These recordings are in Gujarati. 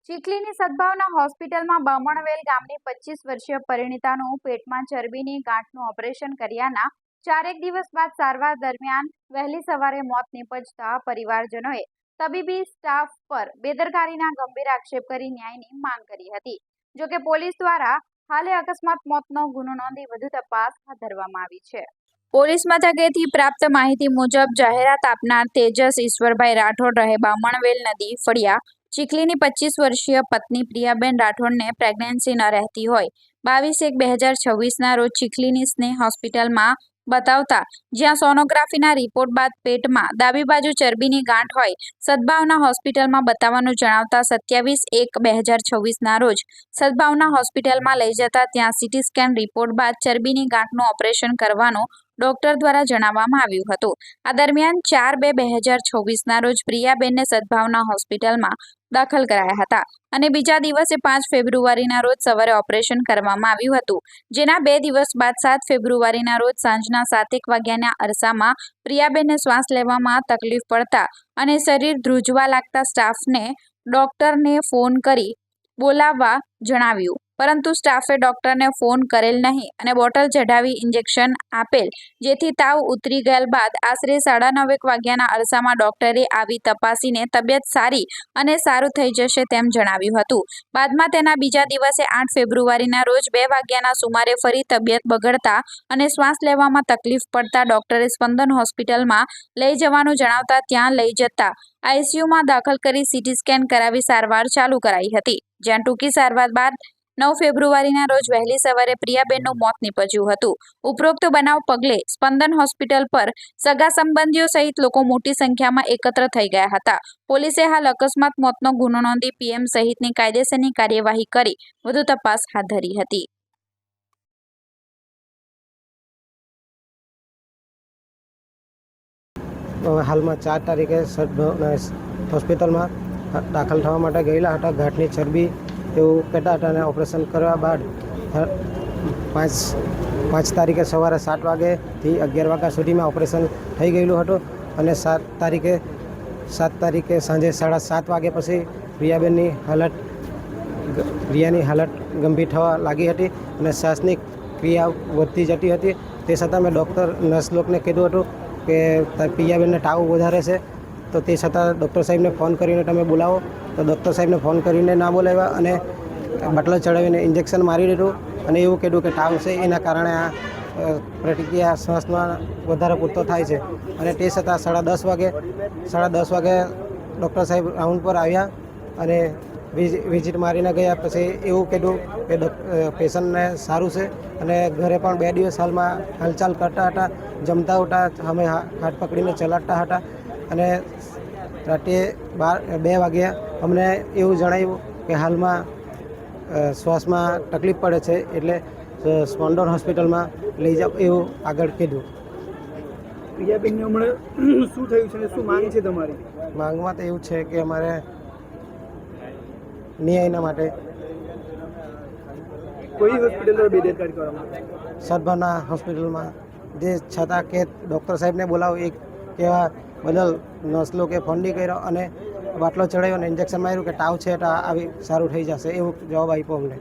ચીખલીની સદભાવના હોસ્પિટલમાં બામણવેલ ગામની 25 વર્ષીય પરિણીતાનું પેટમાં ચરબીની ગાંઠનું ઓપરેશન કર્યાના 4 દિવસ બાદ સારવાર દરમિયાન વહેલી સવારે મોત નીપજતા પરિવારજનોએ તબીબી સ્ટાફ પર બેદરકારીના ગંભીર આક્ષેપ કરી ન્યાયની માંગ કરી હતી। જોકે પોલીસ દ્વારા હાલે અકસ્માત મોતનો ગુનો નોંધી વધુ તપાસ હાથ ધરવામાં આવી છે। પોલીસ મથકેથી પ્રાપ્ત માહિતી મુજબ જાહેરાત આપનાર તેજસ ઈશ્વરભાઈ રાઠોડ રહે બામણવેલ નદી ફળિયા ચીખલીની 25 વર્ષીય પત્ની પ્રિયાબેન રાઠોડને પ્રેગ્નન્સી ન રહેતી હોય 22/1/2026ના રોજ ચીખલીની સ્નેહ હોસ્પિટલમાં બતાવતા જ્યાં સોનોગ્રાફીના રિપોર્ટ બાદ પેટમાં ડાબી બાજુ ચરબીની ગાંઠ હોય સદભાવના હોસ્પિટલમાં બતાવવાનું જણાવતા 27/1/2026ના રોજ સદભાવના હોસ્પિટલમાં લઈ જતા ત્યાં સીટી સ્કેન રિપોર્ટ બાદ ચરબીની ગાંઠનું ઓપરેશન કરવાનું ડોક્ટર દ્વારા જણાવવામાં આવ્યું હતું। આ દરમિયાન 4/2/2026ના રોજ પ્રિયાબેનને સદભાવના હોસ્પિટલમાં દાખલ કરાયા હતા અને બીજા દિવસે 5 ફેબ્રુઆરીના રોજ સવારે ઓપરેશન કરવામાં આવ્યું હતું, જેના 2 દિવસ બાદ 7 ફેબ્રુઆરીના રોજ સાંજના 7 વાગ્યાના અરસામાં પ્રિયાબેનને શ્વાસ લેવામાં તકલીફ પડતા અને શરીર ધ્રુજવા લાગતા સ્ટાફને ડોક્ટરને ફોન કરી બોલાવવા જણાવ્યું, પરંતુ સ્ટાફે ડોક્ટરને ફોન કરેલ નહીં અને બોટલ ચઢાવી ઇન્જેક્શન આપેલ, જેથી તાવ ઉતરી ગયેલ બાદ આશરે 9:30 વાગ્યાના અરસામાં ડોક્ટરે આવી તપાસીને તબિયત સારી અને સારું થઈ જશે તેમ જણાવ્યું હતું। બાદમાં તેના બીજા દિવસે 8 ફેબ્રુઆરીના રોજ 2 વાગ્યાના સુમારે ફરી તબિયત બગડતા અને શ્વાસ લેવામાં તકલીફ પડતા ડોક્ટરે સ્પંદન હોસ્પિટલમાં લઈ જવાનું જણાવતા ત્યાં લઈ જતા આઈસીયુમાં દાખલ કરી સીટી સ્કેન કરાવી સારવાર ચાલુ કરાઈ હતી, જ્યાં ટૂંકી સારવાર બાદ 9 ફેબ્રુઆરીના રોજ વહેલી સવારે પ્રિયાબેનનું મોત નીપજ્યું હતું। ઉપરોક્ત બનાવ પગલે સ્પંદન હોસ્પિટલ પર સગા સંબંધીઓ સહિત લોકો મોટી સંખ્યામાં એકત્ર થઈ ગયા હતા। પોલીસે હાલ અકસ્માત મોતનો ગુનો નોંધી પીએમ સહિતની કાયદેસરની કાર્યવાહી કરી વધુ તપાસ હાથ ધરી હતી। હાલમાં 4 તારીખે હોસ્પિટલમાં દાખલ થવા માટે ગયેલા હતા। ગાંઠની ચરબી એવું કહેતા હતા અને ઓપરેશન કરવા બાદ 5 તારીખે સવારે 7 વાગ્યાથી 11 વાગ્યા સુધીમાં ઓપરેશન થઈ ગયેલું હતું અને 7 તારીખે સાંજે 7:30 વાગ્યા પછી પ્રિયાની હાલત ગંભીર થવા લાગી હતી અને શ્વાસની ક્રિયા વધતી જતી હતી। તે છતાં મેં નર્સ લોકોને કીધું હતું કે પ્રિયાબેનને તાવ વધારે છે, તો તે છતાં ડૉક્ટર સાહેબને ફોન કરીને તમે બોલાવો, તો ડૉક્ટર સાહેબને ફોન કરીને ના બોલાવ્યા અને બાટલો ચડાવીને ઇન્જેક્શન મારી દીધું અને એવું કીધું કે તાવ છે એના કારણે આ પ્રતિક્રિયા શ્વાસમાં વધારે પૂરતો થાય છે અને તે છતાં 10:30 વાગે ડૉક્ટર સાહેબ રાઉન્ડ પર આવ્યા અને વિઝિટ મારીને ગયા। પછી એવું કીધું કે પેશન્ટને સારું છે અને ઘરે પણ 2 દિવસ હાલમાં હાલચાલ કરતા હતા, જમતા હતા, અમે હાથ પકડીને ચલાવતા હતા અને રાત્રે 2 વાગ્યા અમને એવું જણાવ્યું કે હાલમાં શ્વાસમાં તકલીફ પડે છે, એટલે સ્પંદન હોસ્પિટલમાં લઈ જાઓ એવું આગળ કીધું। પ્રિયાબેનને હમણાં શું થયું છે અને શું માંગ છે તમારી? માંગમાં તો એવું છે કે અમારે ન્યાયના માટે કોઈ હોસ્પિટલમાં બેદરકારી કરવામાં સદભાવના હોસ્પિટલમાં, જે છતાં કે ડૉક્ટર સાહેબને બોલાવો એક કહેવા બદલ નર્સ લોકોએ ફોન નહીં કર્યો અને બાટલો ચડાવ્યો અને ઇન્જેક્શન માર્યું કે તાવ છે તો આવી સારું થઈ જશે એવું જવાબ આપ્યો અમને।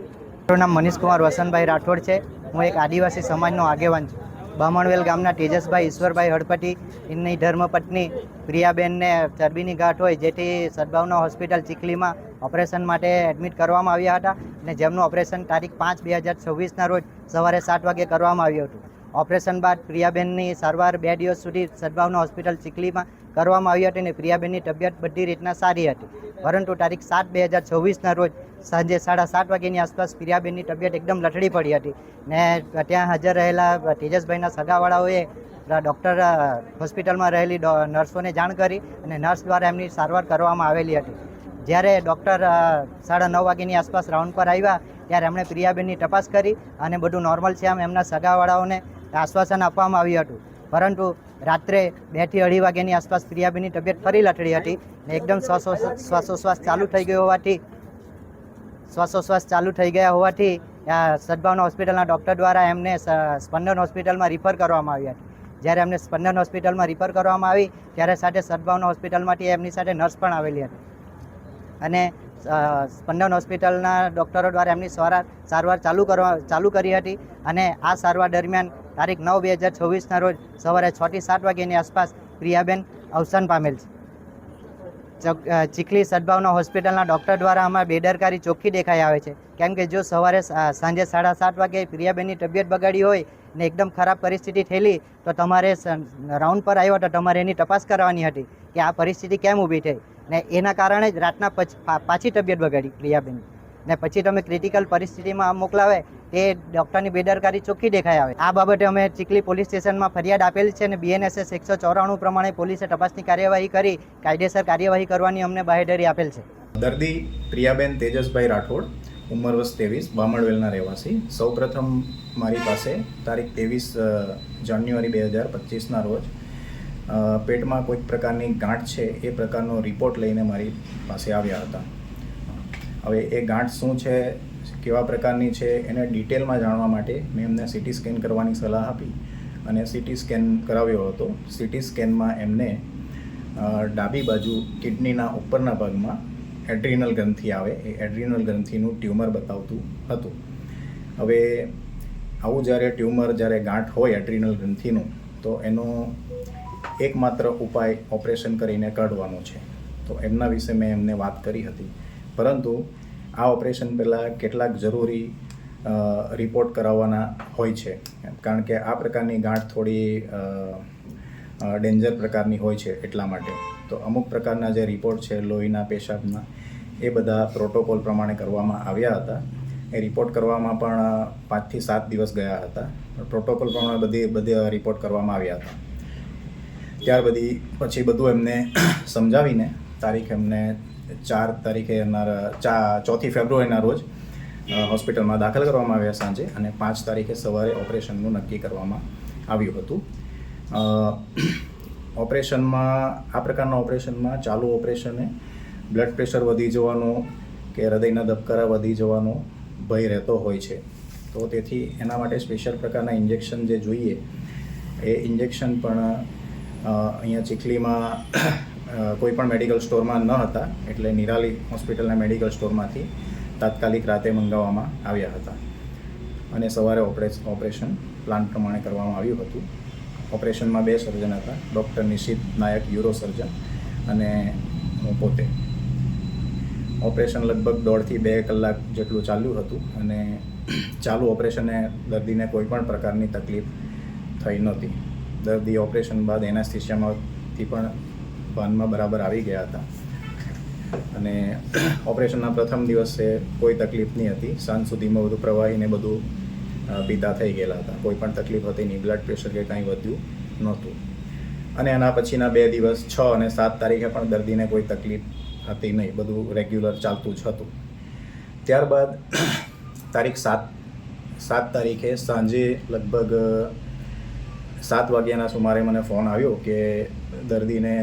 મારું નામ મનીષ કુમાર વસંતભાઈ રાઠોડ છે। હું એક આદિવાસી સમાજનો આગેવાન છું। બામણવેલ ગામના તેજસભાઈ ઈશ્વરભાઈ હળપતિ એમની ધર્મપત્ની પ્રિયાબેનને ચરબીની ગાંઠ હોય, જેથી સદભાવના હોસ્પિટલ ચીખલીમાં ઓપરેશન માટે એડમિટ કરવામાં આવ્યા હતા અને જેમનું ઓપરેશન તારીખ 5/2026ના રોજ સવારે 7 વાગે કરવામાં આવ્યું હતું। ઓપરેશન બાદ પ્રિયાબેનની સારવાર 2 દિવસ સુધી સદભાવના હોસ્પિટલ ચીખલીમાં કરવામાં આવી હતી અને પ્રિયાબેનની તબિયત બધી રીતના સારી હતી, પરંતુ તારીખ 7/2026ના રોજ સાંજે 7:30 વાગ્યાની આસપાસ પ્રિયાબેનની તબિયત એકદમ લથડી પડી હતી ને ત્યાં હાજર રહેલા તેજસભાઈના સગાવાળાઓએ ડૉક્ટર હોસ્પિટલમાં રહેલી નર્સોને જાણ કરી અને નર્સ દ્વારા એમની સારવાર કરવામાં આવેલી હતી। જ્યારે ડૉક્ટર 9:30 વાગ્યાની આસપાસ રાઉન્ડ પર આવ્યા ત્યારે એમણે પ્રિયાબેનની તપાસ કરી અને બધું નોર્મલ છે આમ એમના સગાવાળાઓને આશ્વાસન આપવામાં આવ્યું હતું, પરંતુ રાત્રે 2 થી 2:30 વાગ્યાની આસપાસ પ્રિયાબેનની તબિયત ફરી લથડી હતી ને એકદમ શ્વાસોશ્વાસ ચાલુ થઈ ગયા હોવાથી સદભાવના હોસ્પિટલના ડૉક્ટર દ્વારા એમને સ્પંદન હોસ્પિટલમાં રિફર કરવામાં આવ્યા હતા। જ્યારે એમને સ્પંદન હોસ્પિટલમાં રિફર કરવામાં આવી ત્યારે સાથે સદભાવના હોસ્પિટલમાંથી એમની સાથે નર્સ પણ આવેલી હતી અને સ્પંદન હોસ્પિટલના ડૉક્ટરો દ્વારા એમની સારવાર ચાલુ કરી હતી અને આ સારવાર દરમિયાન તારીખ 9/2024ના રોજ સવારે 6 થી 7 વાગ્યાની આસપાસ પ્રિયાબેન અવસાન પામેલ છે. ચીખલી સદભાવના હોસ્પિટલના ડૉક્ટર દ્વારા અમારી બેદરકારી ચોખ્ખી દેખાઈ આવે છે, કેમ કે જો સવારે સાંજે 7:30 વાગે પ્રિયાબેનની તબિયત બગાડી હોય ને એકદમ ખરાબ પરિસ્થિતિ થયેલી તો તમારે રાઉન્ડ પર આવ્યો તો તમારે એની તપાસ કરવાની હતી કે આ પરિસ્થિતિ કેમ ઊભી થઈ, ને એના કારણે જ રાતના પાછી તબિયત બગાડી પ્રિયાબેન, ને પછી તમે ક્રિટિકલ પરિસ્થિતિમાં આમ મોકલાવે તે ડૉક્ટરની બેદરકારી ચોખ્ખી દેખાઈ આવે. આ બાબતે અમે ચીખલી પોલીસ સ્ટેશનમાં ફરિયાદ આપેલી છે અને BNSS 194 પ્રમાણે પોલીસે તપાસની કાર્યવાહી કરી કાયદેસર કાર્યવાહી કરવાની અમને બાહેધરી આપેલ છે. દર્દી પ્રિયાબેન તેજસભાઈ રાઠોડ, ઉંમર વર્ષ 23, બામણવેલના રહેવાસી. સૌપ્રથમ મારી પાસે તારીખ 23 જાન્યુઆરી 2025ના રોજ પેટમાં કોઈક પ્રકારની ગાંઠ છે એ પ્રકારનો રિપોર્ટ લઈને મારી પાસે આવ્યા હતા. હવે એ ગાંઠ શું છે, કેવા પ્રકારની છે એને ડિટેલમાં જાણવા માટે મેં એમને CT સ્કેન કરવાની સલાહ આપી અને CT સ્કેન કરાવ્યો હતો. CT સ્કેનમાં એમને ડાબી બાજુ કિડનીના ઉપરના ભાગમાં એડ્રિનલ ગ્રંથિ આવે એ એડ્રિનલ ગ્રંથિનું ટ્યુમર બતાવતું હતું. હવે આવું જ્યારે ગાંઠ હોય એડ્રિનલ ગ્રંથિનું તો એનો એકમાત્ર ઉપાય ઓપરેશન કરીને કાઢવાનો છે. તો એમના વિશે મેં એમને વાત કરી હતી, પરંતુ આ ઓપરેશન પહેલાં કેટલાક જરૂરી રિપોર્ટ કરાવવાના હોય છે, કારણ કે આ પ્રકારની ગાંઠ થોડી ડેન્જર પ્રકારની હોય છે. એટલા માટે તો અમુક પ્રકારના જે રિપોર્ટ છે લોહીના, પેશાબના, એ બધા પ્રોટોકોલ પ્રમાણે કરવામાં આવ્યા હતા. એ રિપોર્ટ કરવામાં પણ 5 થી 7 દિવસ ગયા હતા. પ્રોટોકોલ પ્રમાણે બધી રિપોર્ટ કરવામાં આવ્યા હતા. ત્યાર પછી બધું એમને સમજાવીને તારીખ એમને 4 ફેબ્રુઆરીના રોજ હોસ્પિટલમાં દાખલ કરવામાં આવ્યા સાંજે, અને 5 તારીખે સવારે ઓપરેશનનું નક્કી કરવામાં આવ્યું હતું. આ પ્રકારના ઓપરેશનમાં ચાલુ ઓપરેશને બ્લડ પ્રેશર વધી જવાનો કે હૃદયના ધબકારા વધી જવાનો ભય રહેતો હોય છે. તો તેથી એના માટે સ્પેશિયલ પ્રકારના ઇન્જેક્શન જે જોઈએ એ ઇન્જેક્શન પણ અહીંયા ચીખલીમાં કોઈ પણ મેડિકલ સ્ટોરમાં ન હતા, એટલે નિરાલી હોસ્પિટલના મેડિકલ સ્ટોરમાંથી તાત્કાલિક રાતે મંગાવવામાં આવ્યા હતા અને સવારે ઓપરેશન પ્લાન પ્રમાણે કરવામાં આવ્યું હતું. ઓપરેશનમાં 2 સર્જન હતા, ડૉક્ટર નિશિત નાયક યુરો સર્જન અને હું પોતે. ઓપરેશન લગભગ 1.5 થી 2 કલાક જેટલું ચાલ્યું હતું અને ચાલુ ઓપરેશને દર્દીને કોઈ પણ પ્રકારની તકલીફ થઈ નહોતી. દર્દી ઓપરેશન બાદ એનેસ્થેસિયામાંથી પણ ભાનમાં બરાબર આવી ગયા હતા અને ઓપરેશનના પ્રથમ દિવસે કોઈ તકલીફ નહીં હતી. સાંજ સુધીમાં બધું પ્રવાહીને બધું પીતા થઈ ગયેલા હતા, કોઈ પણ તકલીફ હતી નહીં, બ્લડ પ્રેશર કે કાંઈ વધ્યું નહોતું. અને એના પછીના 2 દિવસ 6 અને 7 તારીખે પણ દર્દીને કોઈ તકલીફ હતી નહીં, બધું રેગ્યુલર ચાલતું જ હતું. ત્યારબાદ તારીખ 7 તારીખે સાંજે લગભગ 7 વાગ્યાના સુમારે મને ફોન આવ્યો કે દર્દીને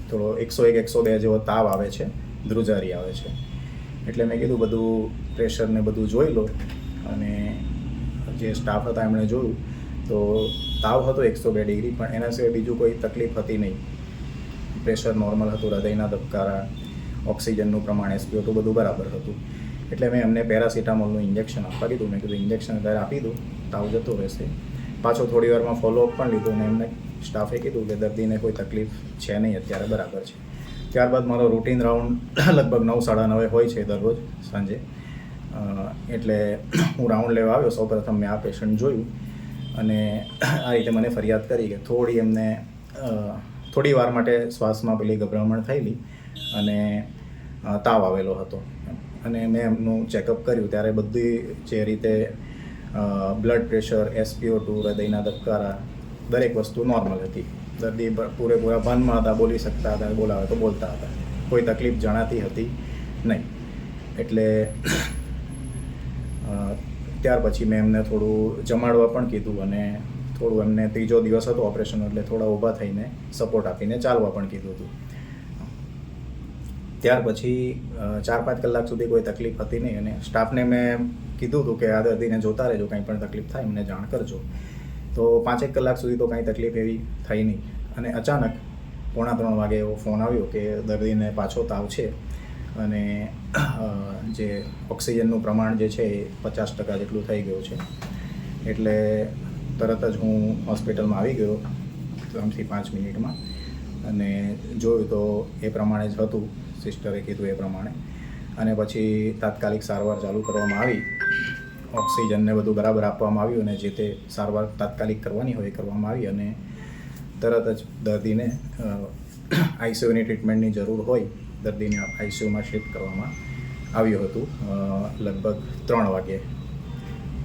થોડો 101-102 જેવો તાવ આવે છે, ધ્રુજારી આવે છે. એટલે મેં કીધું બધું પ્રેશરને બધું જોઈ લો, અને જે સ્ટાફ હતા એમણે જોયું તો તાવ હતો 102 ડિગ્રી, પણ એના સિવાય બીજું કોઈ તકલીફ હતી નહીં. પ્રેશર નોર્મલ હતું, હૃદયના ધબકારા, ઓક્સિજનનું પ્રમાણ, SpO2 બધું બરાબર હતું. એટલે મેં એમને પેરાસિટામોલનું ઇન્જેક્શન આપવા કીધું. મેં કીધું ઇન્જેક્શન અત્યારે આપી દઉં, તાવ જતો રહેશે. પાછો થોડી વારમાં ફોલોઅપ પણ લીધું અને એમને સ્ટાફે કીધું કે દર્દીને કોઈ તકલીફ છે નહીં, અત્યારે બરાબર છે. ત્યારબાદ મારો રૂટીન રાઉન્ડ લગભગ 9-9:30 હોય છે દરરોજ સાંજે. એટલે હું રાઉન્ડ લેવા આવ્યો. સૌપ્રથમ મેં આ પેશન્ટ જોયું અને આ રીતે મને ફરિયાદ કરી કે થોડી વાર માટે શ્વાસમાં પેલી ગભરામણ થયેલી અને તાવ આવેલો હતો. અને મેં એમનું ચેકઅપ કર્યું ત્યારે બધી જે રીતે બ્લડ પ્રેશર, SpO2, હૃદયના ધબકારા, દરેક વસ્તુ નોર્મલ હતી. દર્દી પૂરેપૂરા ભાનમાં હતા, બોલી શકતા હતા, બોલાવે તો બોલતા હતા, કોઈ તકલીફ જણાતી હતી નહીં. એટલે ત્યાર પછી મેં એમને થોડું જમાડવા પણ કીધું અને થોડું એમને 3જો દિવસ હતો ઓપરેશન, એટલે થોડા ઊભા થઈને સપોર્ટ આપીને ચાલવા પણ કીધું હતું. ત્યાર પછી 4-5 કલાક સુધી કોઈ તકલીફ હતી નહીં અને સ્ટાફને મેં કીધું હતું કે આ દર્દીને જોતા રહેજો, કંઈ પણ તકલીફ થાય મને જાણ કરજો. તો 5-1 કલાક સુધી તો કાંઈ તકલીફ એવી થઈ નહીં અને અચાનક 2:45 વાગે એવો ફોન આવ્યો કે દર્દીને પાછો તાવ છે અને જે ઓક્સિજનનું પ્રમાણ જે છે એ 50% જેટલું થઈ ગયું છે. એટલે તરત જ હું હોસ્પિટલમાં આવી ગયો 3 થી 5 મિનિટમાં અને જોયું તો એ પ્રમાણે જ હતું, સિસ્ટરે કીધું એ પ્રમાણે. અને પછી તાત્કાલિક સારવાર ચાલુ કરવામાં આવી, ઓક્સિજનને બધું બરાબર આપવામાં આવ્યું અને જે તે સારવાર તાત્કાલિક કરવાની હોય એ કરવામાં આવી અને તરત જ દર્દીને આઈસીયુની ટ્રીટમેન્ટની જરૂર હોય દર્દીને આઈસીયુમાં શિફ્ટ કરવામાં આવ્યું હતું લગભગ 3 વાગ્યે,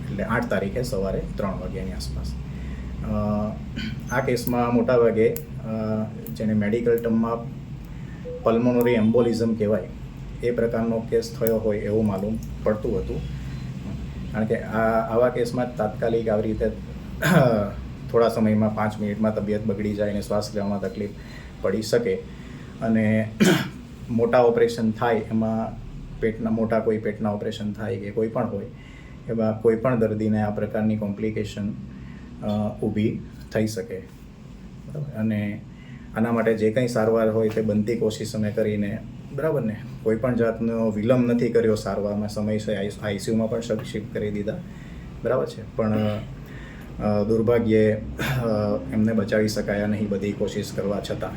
એટલે 8 તારીખે સવારે 3 વાગ્યાની આસપાસ. આ કેસમાં મોટાભાગે જેને મેડિકલ ટર્મમાં પલ્મોનરી એમ્બોલિઝમ કહેવાય એ પ્રકારનો કેસ થયો હોય એવું માલુમ પડતું હતું. કારણ કે આવા કેસમાં તાત્કાલિક આવી રીતે થોડા સમયમાં 5 મિનિટમાં તબિયત બગડી જાય અને શ્વાસ લેવામાં તકલીફ પડી શકે અને મોટા ઓપરેશન થાય એમાં કોઈ પેટના ઓપરેશન થાય કે કોઈ પણ હોય એમાં કોઈ પણ દર્દીને આ પ્રકારની કોમ્પ્લિકેશન ઊભી થઈ શકે. બરાબર. અને આના માટે જે કંઈ સારવાર હોય તે બનતી કોશિશ અમે કરીને, બરાબર ને, કોઈ પણ જાતનો વિલંબ નથી કર્યો સારવારમાં, સમયસર આઈસીયુમાં પણ શિફ્ટ કરી દીધા, બરાબર છે. પણ દુર્ભાગ્યે એમને બચાવી શકાયા નહીં બધી કોશિશ કરવા છતાં.